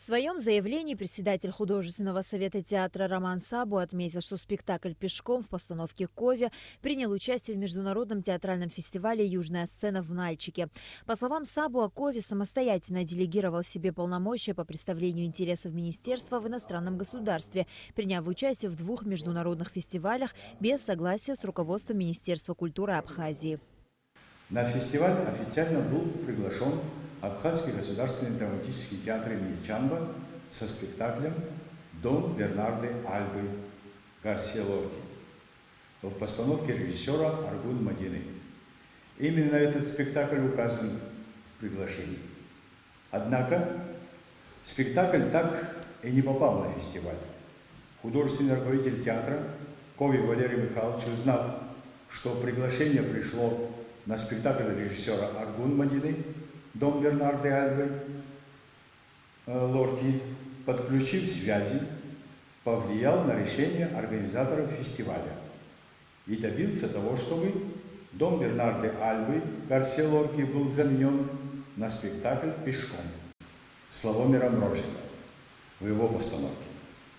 В своем заявлении председатель художественного совета театра Роман Сабу отметил, что спектакль «Пешком» в постановке Кове принял участие в международном театральном фестивале «Южная сцена» в Нальчике. По словам Сабу, Кове самостоятельно делегировал себе полномочия по представлению интересов министерства в иностранном государстве, приняв участие в 2 международных фестивалях без согласия с руководством Министерства культуры Абхазии. На фестиваль официально был приглашен Абхазский государственный драматический театр имени Чанба со спектаклем «Дом Бернарды Альбы» Гарсия Лорки в постановке режиссера Аргун Мадины. Именно этот спектакль указан в приглашении. Однако спектакль так и не попал на фестиваль. Художественный руководитель театра Кове Валерий Михайлович, узнав, что приглашение пришло на спектакль режиссера Аргун Мадины «Дом Бернарды Альбы» Лорки, подключив связи, повлиял на решение организаторов фестиваля и добился того, чтобы «Дом Бернарды Альбы» Гарсия Лорки был заменен на спектакль «Пешком» Славомира Мрожина в его постановке.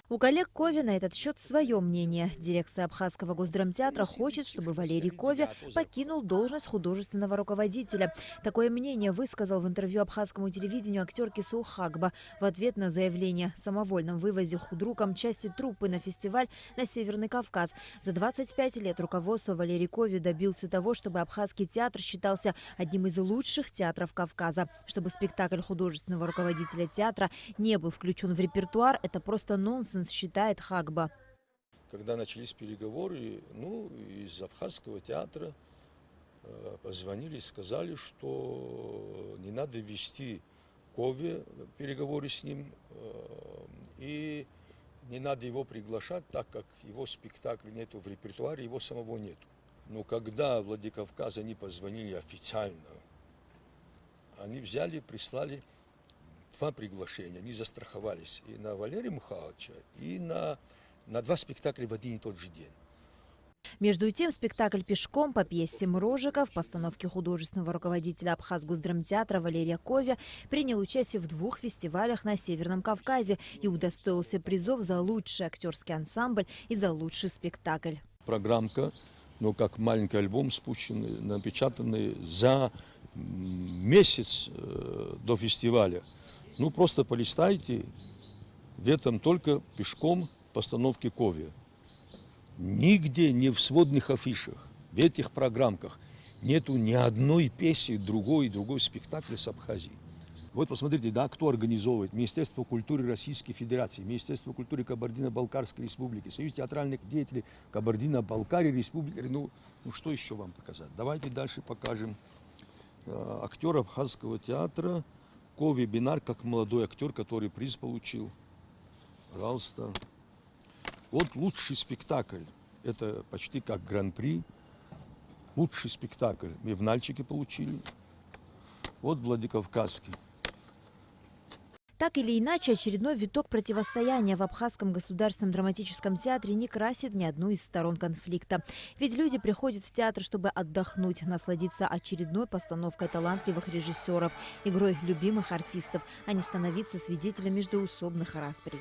У коллег Кове на этот счет свое мнение. Дирекция Абхазского госдрамтеатра хочет, чтобы Валерий Кове покинул должность художественного руководителя. Такое мнение высказал в интервью абхазскому телевидению актер Кисул Хагба в ответ на заявление о самовольном вывозе худруком части труппы на фестиваль на Северный Кавказ. За 25 лет руководство Валерий Кове добился того, чтобы Абхазский театр считался одним из лучших театров Кавказа. Чтобы спектакль художественного руководителя театра не был включен в репертуар, это просто нонсенс, считает Хагба. Когда начались переговоры, из Абхазского театра позвонили и сказали, что не надо вести Кове переговоры с ним, и не надо его приглашать, так как его спектакля нету в репертуаре, его самого нету. Но когда Владикавказ они позвонили официально, они взяли, прислали 2 приглашения, они застраховались и на Валерия Михайловича, и на 2 спектакля в один и тот же день. Между тем, спектакль «Пешком» по пьесе Мрожика в постановке художественного руководителя Абхазгосдрамтеатра Валерия Кове принял участие в 2 фестивалях на Северном Кавказе и удостоился призов за лучший актерский ансамбль и за лучший спектакль. Программка, как маленький альбом спущенный, напечатанный за месяц до фестиваля. Просто полистайте, в этом только «Пешком» постановки Кове. Нигде, ни в сводных афишах, в этих программках нету ни одной песни другой спектакля с Абхазией. Вот посмотрите, кто организовывает: Министерство культуры Российской Федерации, Министерство культуры Кабардино-Балкарской Республики, Союз театральных деятелей Кабардино-Балкарии Республики. Что еще вам показать? Давайте дальше покажем актера Абхазского театра Кове Бинар, как молодой актер, который приз получил. Пожалуйста. Вот лучший спектакль. Это почти как гран-при. Лучший спектакль мы в Нальчике получили. Вот Владикавказский. Так или иначе, очередной виток противостояния в Абхазском государственном драматическом театре не красит ни одну из сторон конфликта. Ведь люди приходят в театр, чтобы отдохнуть, насладиться очередной постановкой талантливых режиссеров, игрой любимых артистов, а не становиться свидетелями междоусобных расприй.